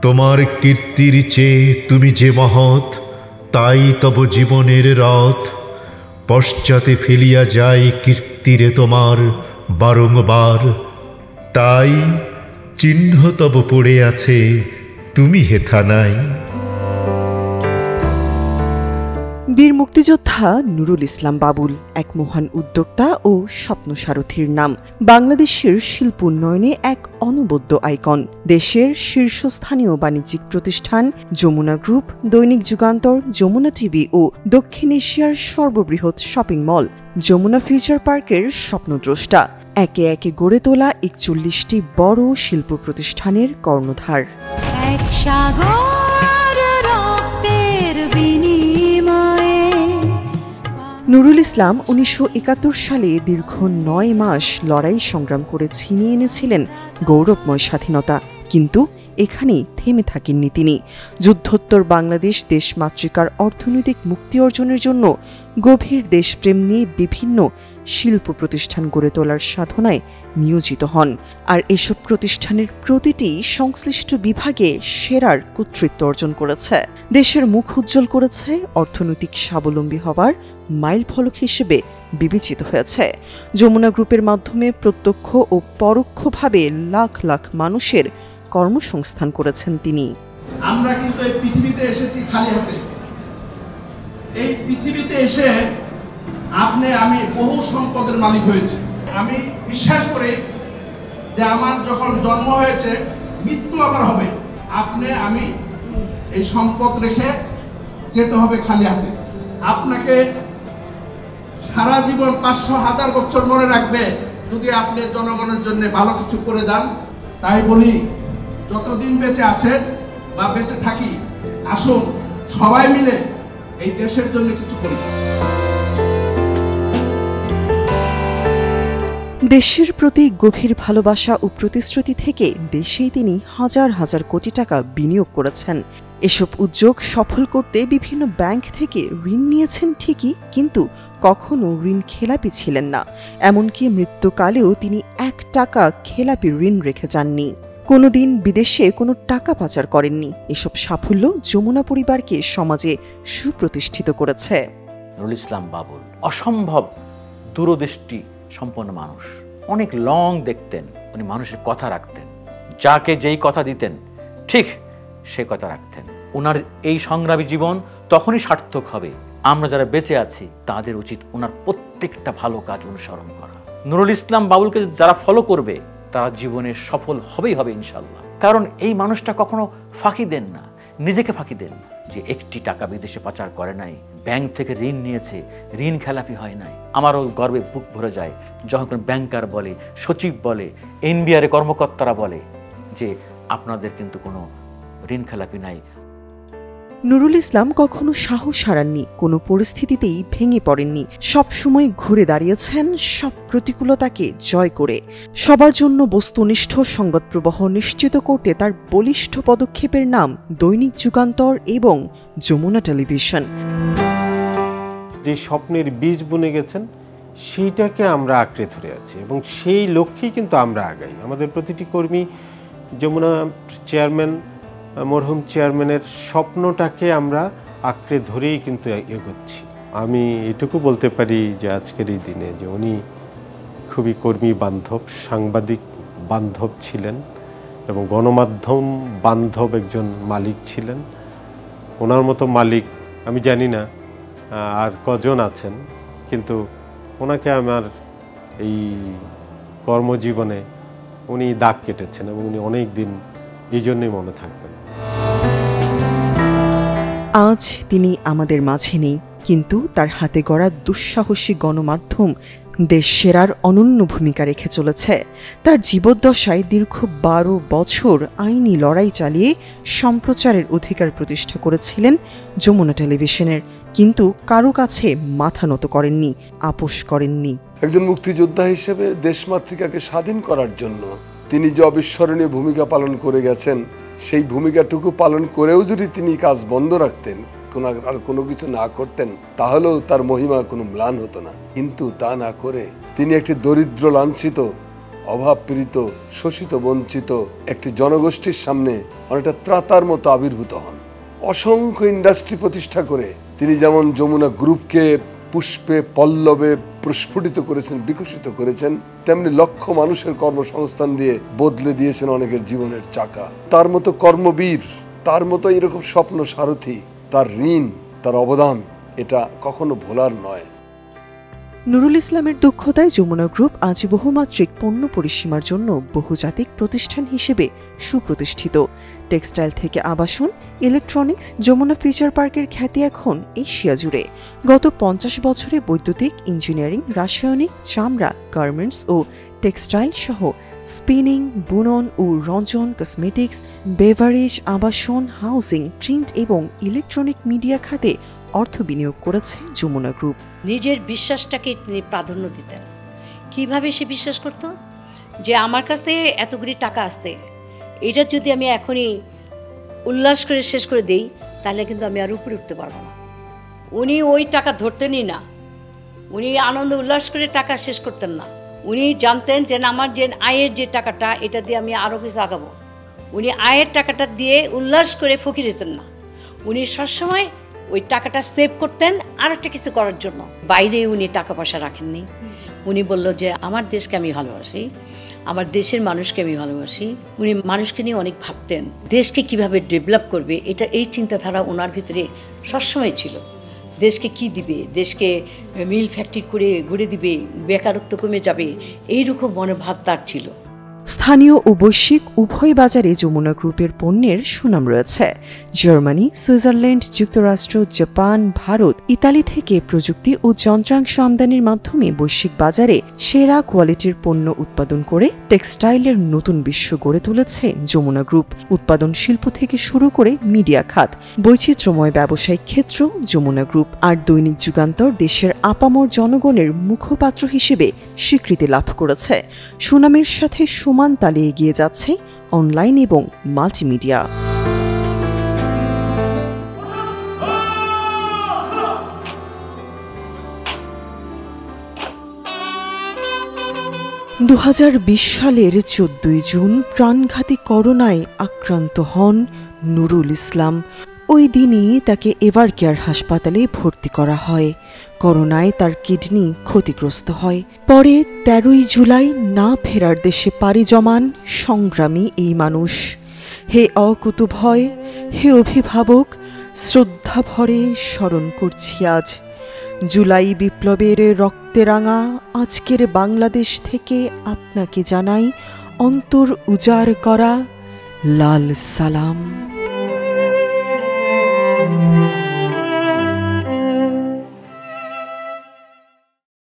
তোমার কীর্তির চেয়ে তুমি যে মহৎ, তাই তব জীবনের রথ পশ্চাতে ফেলিয়া যায় কীর্তিরে তোমার বারংবার। তাই চিহ্ন তব পড়ে আছে, তুমি হেথা নাই। বীর মুক্তিযোদ্ধা নুরুল ইসলাম বাবুল এক মহান উদ্যোক্তা ও স্বপ্নসারথীর নাম। বাংলাদেশের শিল্প উন্নয়নে এক অনবদ্য আইকন। দেশের শীর্ষস্থানীয় বাণিজ্যিক প্রতিষ্ঠান যমুনা গ্রুপ, দৈনিক যুগান্তর, যমুনা টিভি ও দক্ষিণ এশিয়ার সর্ববৃহৎ শপিং মল যমুনা ফিউচার পার্কের স্বপ্নদ্রষ্টা। একে একে গড়ে তোলা ৪১টি বড় শিল্প প্রতিষ্ঠানের কর্ণধার। নুরুল ইসলাম ১৯৭১ সালে দীর্ঘ ৯ মাস লড়াই সংগ্রাম করে ছিনিয়ে এনেছিলেন গৌরবময় স্বাধীনতা, কিন্তু এখানেই থেমে থাকেননি তিনি। যুদ্ধোত্তর বাংলাদেশ দেশমাতৃকার অর্থনৈতিক মুক্তি অর্জনের জন্য গভীর দেশপ্রেম নিয়ে বিভিন্ন শিল্প প্রতিষ্ঠান গড়ে তোলার সাধনায় নিয়োজিত হন। আর এসব প্রতিষ্ঠানের প্রতিটি সংশ্লিষ্ট বিভাগে সেরার কর্তৃত্ব অর্জন করেছে, দেশের মুখ উজ্জ্বল করেছে, অর্থনৈতিক স্বাবলম্বী হবার মাইলফলক হিসেবে বিবেচিত হয়েছে। যমুনা গ্রুপের মাধ্যমে প্রত্যক্ষ ও পরোক্ষভাবে লাখ লাখ মানুষের কর্মসংস্থান করেছেন তিনি। আমরা কিন্তু এই পৃথিবীতে এসেছি খালি হাতে। এই পৃথিবীতে এসে আমি বহু সম্পদের মালিক হয়েছি। আমি বিশ্বাস করি যে আমার যখন জন্ম হয়েছে, মৃত্যু আবার হবে। আমি এই সম্পদ রেখে যেতে হবে খালি হাতে। আপনাকে সারা জীবন ৫০০,০০০ বছর মনে রাখবে যদি আপনি জনগণের জন্য ভালো কিছু করে দেন। তাই বলি, যতদিন বেঁচে আছেন বা বেঁচে থাকি, আসুন সবাই মিলে এই দেশের জন্য কিছু করি। দেশের প্রতি গভীর ভালোবাসা ও প্রতিশ্রুতি থেকে দেশেই তিনি হাজার হাজার কোটি টাকা বিনিয়োগ করেছেন। এসব উদ্যোগ সফল করতে বিভিন্ন ব্যাংক থেকে ঋণ নিয়েছেন ঠিকই, কিন্তু কখনো ঋণ খেলাপি ছিলেন না। এমনকি মৃত্যুকালেও তিনি ১ টাকা খেলাপি ঋণ রেখে যাননি। কোনোদিন বিদেশে কোনো টাকা পাচার করেননি। এসব সাফল্য যমুনা পরিবারকে সমাজে সুপ্রতিষ্ঠিত করেছে। নুরুল ইসলাম বাবুল অসম্ভব দূরদৃষ্টি সম্পন্ন মানুষ। অনেক লং দেখতেন, উনি মানুষের কথা রাখতেন। যাকে যেই কথা দিতেন ঠিক সে কথা রাখতেন। ওনার এই সংগ্রামী জীবন তখনই সার্থক হবে, আমরা যারা বেঁচে আছি তাদের উচিত ওনার প্রত্যেকটা ভালো কাজ অনুসরণ করা। নুরুল ইসলাম বাবুলকে যারা ফলো করবে তারা জীবনে সফল হবেই হবে ইনশাল্লাহ। কারণ এই মানুষটা কখনো ফাঁকি দেন না, নিজেকে ফাঁকি দেন না। যে ১টি টাকা বিদেশে পাচার করে নাই, ব্যাংক থেকে ঋণ নিয়েছে, ঋণ খেলাপি হয় নাই। আমারও গর্বে বুক ভরে যায় যখন কোনো ব্যাংকার বলে, সচিব বলে, এনবিআর কর্মকর্তারা বলে যে আপনাদের কিন্তু কোনো ঋণ খেলাপি নাই। নুরুল ইসলাম কখনো সাহস হারাননি, কোনো পরিস্থিতিতেই ভেঙে পড়েননি। সবসময় ঘুরে দাঁড়িয়েছেন সব প্রতিকূলতাকে জয় করে। সবার জন্য বস্তুনিষ্ঠ সংবাদ প্রবাহ নিশ্চিত করতে তার বলিষ্ঠ পদক্ষেপের নাম দৈনিক যুগান্তর এবং যমুনা টেলিভিশন। যে স্বপ্নের বীজ বুনে গেছেন সেইটাকে আমরা আঁকড়ে ধরে আছি এবং সেই লক্ষ্যেই কিন্তু আমরা আগাই। আমাদের প্রতিটি কর্মী যমুনা চেয়ারম্যান, মরহুম চেয়ারম্যানের স্বপ্নটাকে আমরা আঁকড়ে ধরেই কিন্তু এগোচ্ছি। আমি এটুকু বলতে পারি যে আজকের এই দিনে যে উনি খুবই কর্মী বান্ধব, সাংবাদিক বান্ধব ছিলেন এবং গণমাধ্যম বান্ধব একজন মালিক ছিলেন। ওনার মতো মালিক আমি জানি না আর কজন আছেন, কিন্তু ওনাকে আমার এই কর্মজীবনে উনি দাগ কেটেছেন এবং উনি অনেক দিন এই জন্যই মনে থাকবেন। আজ তিনি আমাদের মাঝে নেই, কিন্তু তার হাতে গড়া দুঃসাহসী গণমাধ্যম দেশ সেরার অনন্য ভূমিকা রেখে চলেছে। তার জীবদ্দশায় দীর্ঘ ১২ বছর আইনি লড়াই চালিয়ে সম্প্রচারের অধিকার প্রতিষ্ঠা করেছিলেন যমুনা টেলিভিশনের, কিন্তু কারো কাছে মাথা নত করেননি, আপোষ করেননি। একজন মুক্তিযোদ্ধা হিসেবে দেশমাতৃকাকে স্বাধীন করার জন্য তিনি যে অবিস্মরণীয় ভূমিকা পালন করে গেছেন, সেই ভূমিকাটুকু পালন করেও যদি তিনি কাজ বন্ধ রাখতেন, আর কোনো কিছু না করতেন, তাহলেও তার মহিমা কোনো ম্লান হতো না। কিন্তু তা না করে তিনি একটি দরিদ্র, লাঞ্ছিত, অভাবপীড়িত, শোষিত, বঞ্চিত একটি জনগোষ্ঠীর সামনে অনেকটা ত্রাতার মতো আবির্ভূত হন। অসংখ্য ইন্ডাস্ট্রি প্রতিষ্ঠা করে তিনি যেমন যমুনা গ্রুপকে পুষ্পে পল্লবে প্রস্ফুটিত করেছেন, বিকশিত করেছেন, তেমনি লক্ষ মানুষের কর্মসংস্থান দিয়ে বদলে দিয়েছেন অনেকের জীবনের চাকা। তার মতো কর্মবীর, তার মতো এরকম স্বপ্ন সারথি, তার ঋণ, তার অবদান এটা কখনো ভোলার নয়। নুরুল ইসলামের দক্ষতায় যমুনা গ্রুপ আজ বহুমাত্রিক পণ্য পরিসীমার জন্য বহুজাতিক প্রতিষ্ঠান হিসেবে সুপ্রতিষ্ঠিত। টেক্সটাইল থেকে আবাসন, ইলেকট্রনিক্স, যমুনা ফিচার পার্কের খ্যাতি এখন এশিয়া জুড়ে। গত 50 বছরে বৈদ্যুতিক, ইঞ্জিনিয়ারিং, রাসায়নিক, চামড়া, গার্মেন্টস ও টেক্সটাইল সহ স্পিনিং, বুনন ও রঞ্জন, কসমেটিক্স, বেভারেজ, আবাসন, হাউজিং, প্রিন্ট এবং ইলেকট্রনিক মিডিয়া খাতে অর্থ বিনিয়োগ করেছে যমুনা গ্রুপ। নিজের বিশ্বাসটাকে তিনি প্রাধান্য দিতেন। কিভাবে সে বিশ্বাস করত? যে আমার কাছ থেকে এতগুলি টাকা আসতে, এটা যদি আমি এখনই উল্লাস করে শেষ করে দেই, তাহলে কিন্তু আমি আর উপরে উঠতে পারবো না। উনি ওই টাকা ধরতেনই না, উনি আনন্দ উল্লাস করে টাকা শেষ করতেন না। উনি জানতেন যে আমার যে আয়ের যে টাকাটা, এটা দিয়ে আমি আরও কিছু আগাবো। উনি আয়ের টাকাটা দিয়ে উল্লাস করে ফকির হতেন না। উনি সবসময় ওই টাকাটা সেভ করতেন আর একটা কিছু করার জন্য। বাইরে উনি টাকা পয়সা রাখেননি। উনি বলল যে আমার দেশকে আমি ভালোবাসি, আমার দেশের মানুষকে আমি ভালোবাসি। উনি মানুষকে নিয়ে অনেক ভাবতেন, দেশকে কিভাবে ডেভেলপ করবে, এটা এই চিন্তাধারা ওনার ভিতরে সবসময় ছিল। দেশকে কি দিবে, দেশকে মিল ফ্যাক্টরি করে গড়ে দিবে, বেকারত্ব কমে যাবে, এইরকম মনোভাব তার ছিল। স্থানীয় ও বৈশ্বিক উভয় বাজারে যমুনা গ্রুপের পণ্যের সুনাম রয়েছে। জার্মানি, সুইজারল্যান্ড, যুক্তরাষ্ট্র, জাপান, ভারত, ইতালি থেকে প্রযুক্তি ও যন্ত্রাংশ আমদানির মাধ্যমে বৈশ্বিক বাজারে সেরা কোয়ালিটির পণ্য উৎপাদন করে টেক্সটাইলের নতুন বিশ্ব গড়ে তুলেছে যমুনা গ্রুপ। উৎপাদন শিল্প থেকে শুরু করে মিডিয়া খাত, বৈচিত্র্যময় ব্যবসায়িক ক্ষেত্র, যমুনা গ্রুপ আর দৈনিক যুগান্তর দেশের আপামর জনগণের মুখপাত্র হিসেবে স্বীকৃতি লাভ করেছে। সুনামের সাথে সমান তালে এগিয়ে যাচ্ছে অনলাইন এবং মাল্টিমিডিয়া। সালের 14 জুন প্রাণঘাতী করোনায় আক্রান্ত হন নুরুল ইসলাম। ওই দিনই তাকে এভারকেয়ার হাসপাতালে ভর্তি করা হয়। করোনায় তার কিডনি ক্ষতিগ্রস্ত হয়। পরে 13 জুলাই না ফেরার দেশে পাড়ি জমান সংগ্রামী এই মানুষ। হে অকুতভয়, হে অভিভাবক, শ্রদ্ধা ভরে স্মরণ করছি আজ। জুলাই বিপ্লবের রক্তে রাঙা আজকের বাংলাদেশ থেকে আপনাকে জানাই অন্তর উজাড় করা লাল সালাম।